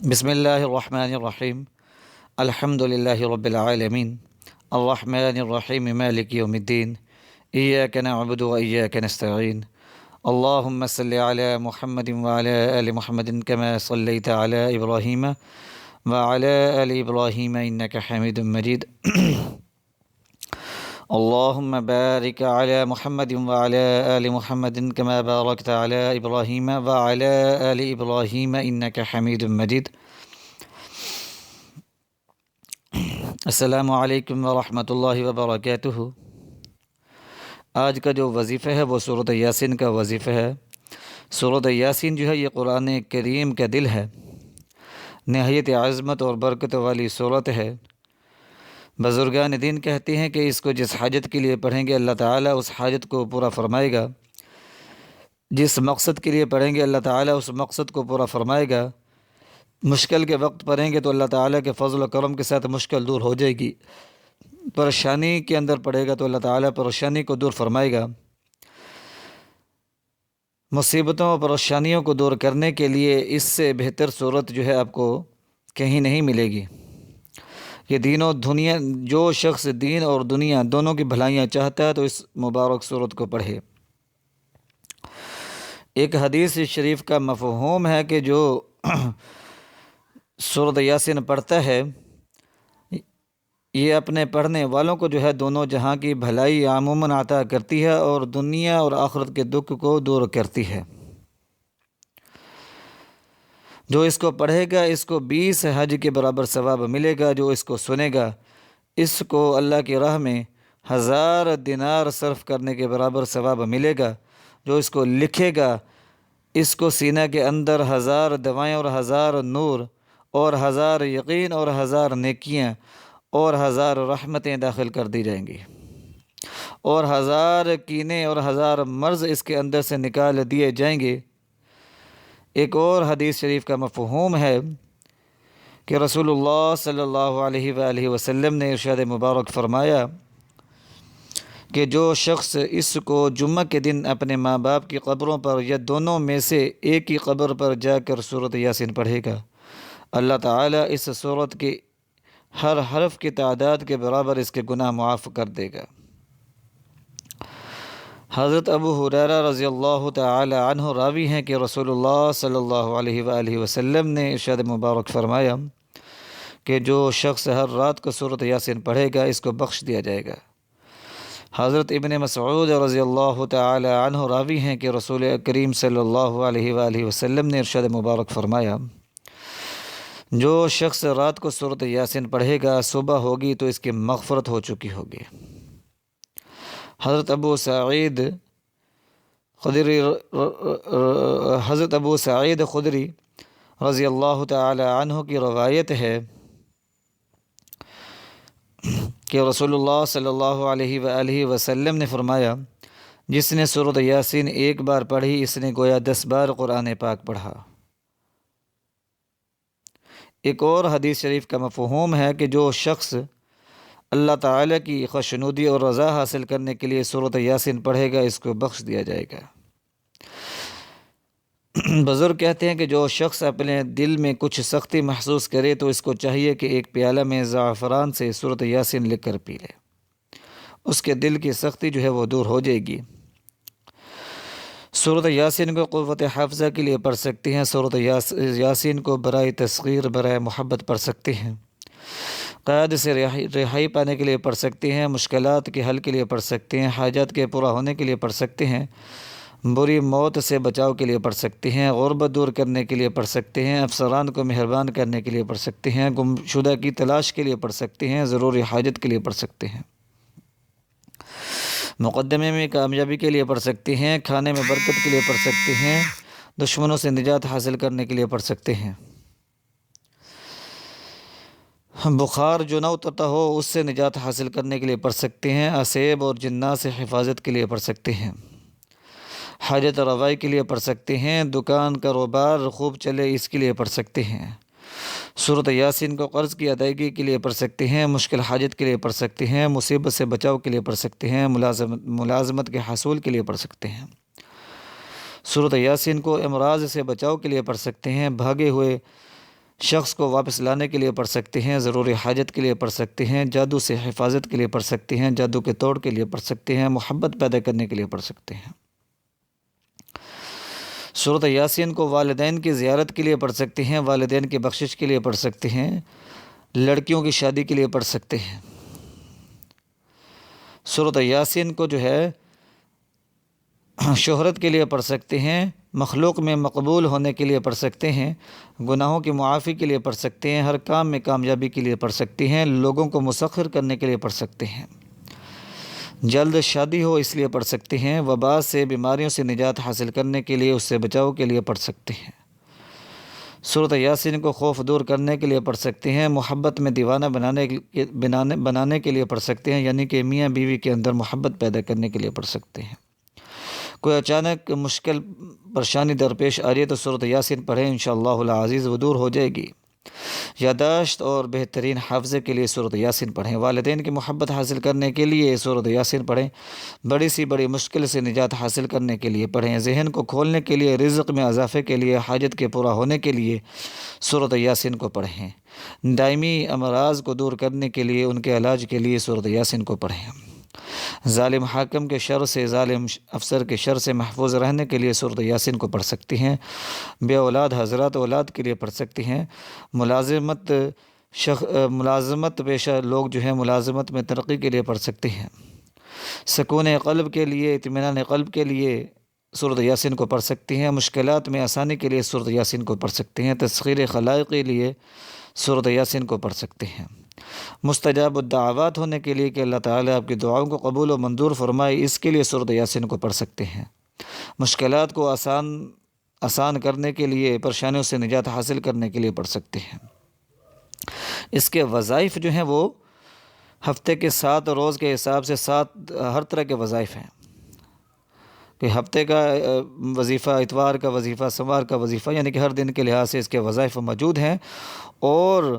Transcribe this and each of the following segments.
بسم اللہ الرحمن الرحیم الحمد للہ رب العالمین الرحمن الرحیم مالک یوم الدین ایاک نعبد و ایاک نستعین اللہم صلی علی محمد وعلی آل محمد کما صلیت علی ابراہیم وعلی آل ابراہیم انک حمید مجید اللہم بارک علی محمد وعلی آل محمد کما بارکت علی ابراہیم وعلی آل ابراہیم انک حمید مجید۔ السلام علیکم ورحمۃ اللہ وبرکاتہ۔ آج کا جو وظیفہ ہے وہ سورۃ یاسین کا وظیفہ ہے۔ سورۃ یاسین جو ہے یہ قرآن کریم کا دل ہے، نہایت عظمت اور برکت والی سورت ہے۔ بزرگان دین کہتے ہیں کہ اس کو جس حاجت کے لیے پڑھیں گے اللہ تعالیٰ اس حاجت کو پورا فرمائے گا، جس مقصد کے لیے پڑھیں گے اللہ تعالیٰ اس مقصد کو پورا فرمائے گا۔ مشکل کے وقت پڑھیں گے تو اللہ تعالیٰ کے فضل و کرم کے ساتھ مشکل دور ہو جائے گی۔ پریشانی کے اندر پڑے گا تو اللہ تعالیٰ پریشانی کو دور فرمائے گا۔ مصیبتوں اور پریشانیوں کو دور کرنے کے لیے اس سے بہتر صورت جو ہے آپ کو کہیں نہیں ملے گی۔ یہ دین و دنیا، جو شخص دین اور دنیا دونوں کی بھلائیاں چاہتا ہے تو اس مبارک صورت کو پڑھے۔ ایک حدیث شریف کا مفہوم ہے کہ جو سورۃ یاسین پڑھتا ہے یہ اپنے پڑھنے والوں کو جو ہے دونوں جہاں کی بھلائی عموماً عطا کرتی ہے اور دنیا اور آخرت کے دکھ کو دور کرتی ہے۔ جو اس کو پڑھے گا اس کو 20 حج کے برابر ثواب ملے گا۔ جو اس کو سنے گا اس کو اللہ کی راہ میں 1000 دینار صرف کرنے کے برابر ثواب ملے گا۔ جو اس کو لکھے گا اس کو سینہ کے اندر 1000 دوائیں اور 1000 نور اور 1000 یقین اور 1000 نیکیاں اور 1000 رحمتیں داخل کر دی جائیں گی، اور 1000 کینے اور 1000 مرض اس کے اندر سے نکال دیے جائیں گے۔ ایک اور حدیث شریف کا مفہوم ہے کہ رسول اللہ صلی اللہ علیہ وآلہ وسلم نے ارشاد مبارک فرمایا کہ جو شخص اس کو جمعہ کے دن اپنے ماں باپ کی قبروں پر یا دونوں میں سے ایک ہی قبر پر جا کر سورۃ یاسین پڑھے گا، اللہ تعالیٰ اس سورت کی ہر حرف کی تعداد کے برابر اس کے گناہ معاف کر دے گا۔ حضرت ابو ہریرہ رضی اللہ تعالی عنہ راوی ہیں کہ رسول اللہ صلی اللہ علیہ وآلہ وسلم نے ارشاد مبارک فرمایا کہ جو شخص ہر رات کو سورۃ یاسین پڑھے گا اس کو بخش دیا جائے گا۔ حضرت ابن مسعود رضی اللہ تعالی عنہ راوی ہیں کہ رسول کریم صلی اللہ علیہ وآلہ وسلم نے ارشاد مبارک فرمایا جو شخص رات کو سورۃ یاسین پڑھے گا صبح ہوگی تو اس کی مغفرت ہو چکی ہوگی۔ حضرت ابو سعید خدری رضی اللہ تعالی عنہ کی روایت ہے کہ رسول اللہ صلی اللہ علیہ وآلہ وسلم نے فرمایا جس نے سورۃ یاسین ایک بار پڑھی اس نے گویا 10 بار قرآن پاک پڑھا۔ ایک اور حدیث شریف کا مفہوم ہے کہ جو شخص اللہ تعالیٰ کی خوشنودی اور رضا حاصل کرنے کے لیے سورۃ یاسین پڑھے گا اس کو بخش دیا جائے گا۔ بزرگ کہتے ہیں کہ جو شخص اپنے دل میں کچھ سختی محسوس کرے تو اس کو چاہیے کہ ایک پیالہ میں زعفران سے سورۃ یاسین لکھ کر پی لے، اس کے دل کی سختی جو ہے وہ دور ہو جائے گی۔ سورۃ یاسین کو قوت حافظہ کے لیے پڑھ سکتے ہیں، سورۃ یاسین کو برائے تسخیر برائے محبت پڑھ سکتے ہیں، قید سے رہائی پانے کے لیے پڑھ سکتے ہیں، مشکلات کے حل کے لیے پڑھ سکتے ہیں، حاجات کے پورا ہونے کے لیے پڑھ سکتے ہیں، بری موت سے بچاؤ کے لیے پڑھ سکتے ہیں، غربت دور کرنے کے لیے پڑھ سکتے ہیں، افسران کو مہربان کرنے کے لیے پڑھ سکتے ہیں، گمشدہ کی تلاش کے لیے پڑھ سکتے ہیں، ضروری حاجت کے لیے پڑھ سکتے ہیں، مقدمے میں کامیابی کے لیے پڑھ سکتے ہیں، کھانے میں برکت کے لیے پڑھ سکتے ہیں، دشمنوں سے نجات حاصل کرنے کے لیے پڑھ سکتے ہیں، بخار جو نہ اترتا ہو اس سے نجات حاصل کرنے کے لیے پڑھ سکتے ہیں، اسیب اور جنات سے حفاظت کے لیے پڑھ سکتے ہیں، حاجت روائی کے لیے پڑھ سکتے ہیں، دکان کاروبار خوب چلے اس کے لیے پڑھ سکتے ہیں، سورۃ یاسین کو قرض کی ادائیگی کے لیے پڑھ سکتے ہیں، مشکل حاجت کے لیے پڑھ سکتے ہیں، مصیبت سے بچاؤ کے لیے پڑھ سکتے ہیں، ملازمت کے حصول کے لیے پڑھ سکتے ہیں، سورۃ یاسین کو امراض سے بچاؤ کے لیے پڑھ سکتے ہیں، بھاگے ہوئے شخص کو واپس لانے کے لیے پڑھ سکتے ہیں، ضروری حاجت کے لیے پڑھ سکتے ہیں، جادو سے حفاظت کے لیے پڑھ سکتے ہیں، جادو کے توڑ کے لیے پڑھ سکتے ہیں، محبت پیدا کرنے کے لیے پڑھ سکتے ہیں۔ سورۃ یاسین کو والدین کی زیارت کے لیے پڑھ سکتے ہیں، والدین کی بخشش کے لیے پڑھ سکتے ہیں، لڑکیوں کی شادی کے لیے پڑھ سکتے ہیں۔ سورۃ یاسین کو جو ہے شہرت کے لیے پڑھ سکتے ہیں، مخلوق میں مقبول ہونے کے لیے پڑھ سکتے ہیں، گناہوں کی معافی کے لیے پڑھ سکتے ہیں، ہر کام میں کامیابی کے لیے پڑھ سکتے ہیں، لوگوں کو مسخر کرنے کے لیے پڑھ سکتے ہیں، جلد شادی ہو اس لیے پڑھ سکتے ہیں، وبا سے بیماریوں سے نجات حاصل کرنے کے لیے، اس سے بچاؤ کے لیے پڑھ سکتے ہیں۔ سورۃ یاسین کو خوف دور کرنے کے لیے پڑھ سکتے ہیں، محبت میں دیوانہ بنانے کے لیے پڑھ سکتے ہیں، یعنی کہ میاں بیوی کے اندر محبت پیدا کرنے کے لیے پڑھ سکتے ہیں۔ کوئی اچانک مشکل پریشانی درپیش آ رہی ہے تو سورۃ یاسین پڑھیں، انشاءاللہ العزیز وہ دور ہو جائے گی۔ یاداشت اور بہترین حافظے کے لیے سورۃ یاسین پڑھیں، والدین کی محبت حاصل کرنے کے لیے سورۃ یاسین پڑھیں، بڑی سی بڑی مشکل سے نجات حاصل کرنے کے لیے پڑھیں، ذہن کو کھولنے کے لیے، رزق میں اضافے کے لیے، حاجت کے پورا ہونے کے لیے سورۃ یاسین کو پڑھیں، دائمی امراض کو دور کرنے کے لیے، ان کے علاج کے لیے سورۃ یاسین کو پڑھیں، ظالم حاکم کے شر سے، ظالم افسر کے شر سے محفوظ رہنے کے لیے سورۃ یاسین کو پڑھ سکتی ہیں، بے اولاد حضرات اولاد کے لیے پڑھ سکتی ہیں، ملازمت پیشہ لوگ جو ہیں ملازمت میں ترقی کے لیے پڑھ سکتے ہیں، سکون قلب کے لیے، اطمینان قلب کے لیے سورۃ یاسین کو پڑھ سکتی ہیں، مشکلات میں آسانی کے لیے سورۃ یاسین کو پڑھ سکتے ہیں، تسخیر خلائق کے لیے سورۃ یاسین کو پڑھ سکتے ہیں، مستجاب الدعوات ہونے کے لیے کہ اللہ تعالیٰ آپ کی دعاؤں کو قبول و منظور فرمائے، اس کے لیے سورۃ یاسین کو پڑھ سکتے ہیں، مشکلات کو آسان کرنے کے لیے، پریشانیوں سے نجات حاصل کرنے کے لیے پڑھ سکتے ہیں۔ اس کے وظائف جو ہیں وہ ہفتے کے 7 روز کے حساب سے 7 ہر طرح کے وظائف ہیں، کہ ہفتے کا وظیفہ، اتوار کا وظیفہ، سوار کا وظیفہ، یعنی کہ ہر دن کے لحاظ سے اس کے وظائف موجود ہیں، اور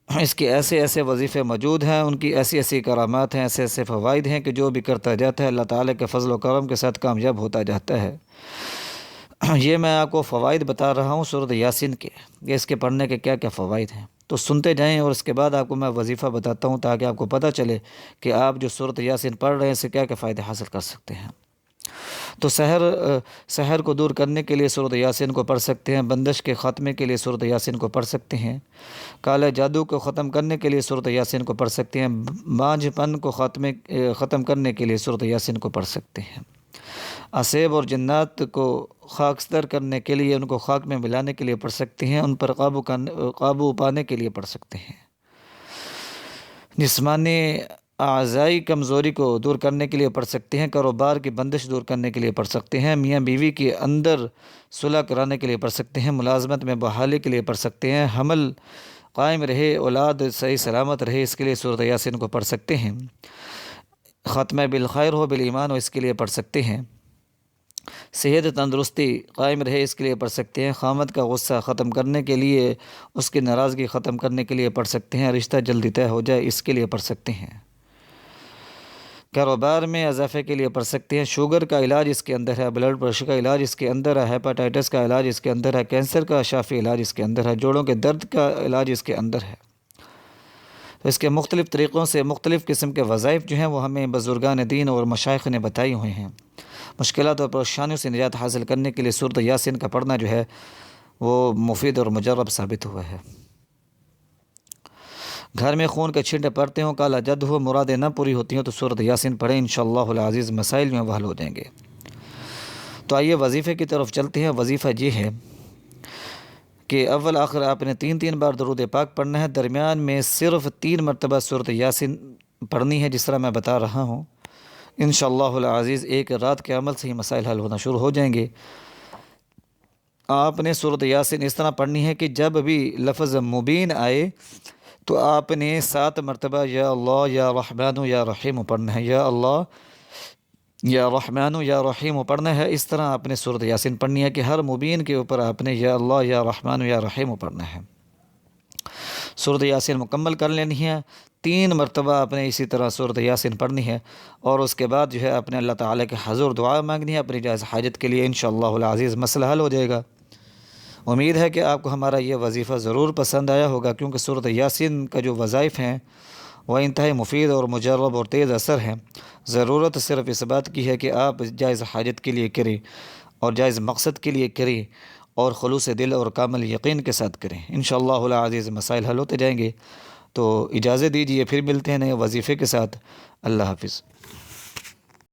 اس کے ایسے ایسے وظیفے موجود ہیں، ان کی ایسی ایسی کرامات ہیں، ایسے ایسے فوائد ہیں کہ جو بھی کرتا جاتا ہے اللہ تعالیٰ کے فضل و کرم کے ساتھ کامیاب ہوتا جاتا ہے۔ یہ میں آپ کو فوائد بتا رہا ہوں سورۃ یاسین کے، کہ اس کے پڑھنے کے کیا کیا فوائد ہیں، تو سنتے جائیں، اور اس کے بعد آپ کو میں وظیفہ بتاتا ہوں تاکہ آپ کو پتہ چلے کہ آپ جو سورۃ یاسین پڑھ رہے ہیں اس سے کیا کیا فائدے حاصل کر سکتے ہیں۔ تو سحر کو دور کرنے کے لیے سورۃ یاسین کو پڑھ سکتے ہیں، بندش کے خاتمے کے لیے سورۃ یاسین کو پڑھ سکتے ہیں، کالے جادو کو ختم کرنے کے لیے سورۃ یاسین کو پڑھ سکتے ہیں، بانجھ پن کو ختم کرنے کے لیے سورۃ یاسین کو پڑھ سکتے ہیں، اسیب اور جنات کو خاکستر کرنے کے لیے، ان کو خاک میں ملانے کے لیے پڑھ سکتے ہیں، ان پر قابو پانے کے لیے پڑھ سکتے ہیں، جسمانی اعضائی کمزوری کو دور کرنے کے لیے پڑھ سکتے ہیں، کاروبار کی بندش دور کرنے کے لیے پڑھ سکتے ہیں، میاں بیوی کے اندر صلح کرانے کے لیے پڑھ سکتے ہیں، ملازمت میں بحالی کے لیے پڑھ سکتے ہیں، حمل قائم رہے، اولاد صحیح سلامت رہے، اس کے لیے سورۃ یاسین کو پڑھ سکتے ہیں، ختمہ بالخیر ہو، بالایمان ہو، اس کے لیے پڑھ سکتے ہیں، صحت تندرستی قائم رہے، اس کے لیے پڑھ سکتے ہیں، خامد کا غصہ ختم کرنے کے لیے، اس کی ناراضگی ختم کرنے کے لیے پڑھ سکتے ہیں، رشتہ جلدی طے ہو جائے اس کے لیے پڑھ سکتے ہیں، کاروبار میں اضافے کے لیے پڑھ سکتے ہیں، شوگر کا علاج اس کے اندر ہے، بلڈ پریشر کا علاج اس کے اندر ہے، ہیپاٹائٹس کا علاج اس کے اندر ہے، کینسر کا شافی علاج اس کے اندر ہے، جوڑوں کے درد کا علاج اس کے اندر ہے۔ تو اس کے مختلف طریقوں سے مختلف قسم کے وظائف جو ہیں وہ ہمیں بزرگان دین اور مشائخ نے بتائی ہوئے ہیں۔ مشکلات اور پریشانیوں سے نجات حاصل کرنے کے لیے سورۃ یاسین کا پڑھنا جو ہے وہ مفید اور مجرب ثابت ہوا ہے۔ گھر میں خون کے چھینٹے پڑتے ہوں، کالا جد ہو، مرادیں نہ پوری ہوتی ہوں تو سورۃ یاسین پڑھیں، انشاءاللہ العزیز مسائل میں حل ہو جائیں گے۔ تو آئیے وظیفے کی طرف چلتے ہیں۔ وظیفہ یہ ہے کہ اول آخر آپ نے 3 بار درود پاک پڑھنا ہے، درمیان میں صرف 3 مرتبہ سورۃ یاسین پڑھنی ہے، جس طرح میں بتا رہا ہوں۔ انشاءاللہ العزیز ایک رات کے عمل سے ہی مسائل حل ہونا شروع ہو جائیں گے۔ آپ نے سورۃ یاسین اس طرح پڑھنی ہے کہ جب بھی لفظ مبین آئے تو آپ نے 7 مرتبہ یا اللہ یا رحمان یا رحیم پڑھنا ہے، یا اللہ یا رحمان یا رحیم پڑھنا ہے۔ اس طرح آپ نے سورۃ یاسین پڑھنی ہے کہ ہر مبین کے اوپر آپ نے یا اللہ یا رحمان یا رحیم پڑھنا ہے۔ سورۃ یاسین مکمل کر لینی ہے، 3 مرتبہ آپ نے اسی طرح سورۃ یاسین پڑھنی ہے، اور اس کے بعد جو ہے آپ نے اللہ تعالیٰ کے حضور دعا مانگنی ہے اپنی جائز حاجت کے لیے، انشاءاللہ العزیز مسئلہ حل ہو جائے گا۔ امید ہے کہ آپ کو ہمارا یہ وظیفہ ضرور پسند آیا ہوگا، کیونکہ سورۃ یاسین کا جو وظائف ہیں وہ انتہائی مفید اور مجرب اور تیز اثر ہیں۔ ضرورت صرف اس بات کی ہے کہ آپ جائز حاجت کے لیے کریں اور جائز مقصد کے لیے کریں اور خلوص دل اور کامل یقین کے ساتھ کریں۔ انشاءاللہ العزیز مسائل حل ہوتے جائیں گے۔ تو اجازت دیجیے، پھر ملتے ہیں نئے وظیفے کے ساتھ۔ اللہ حافظ۔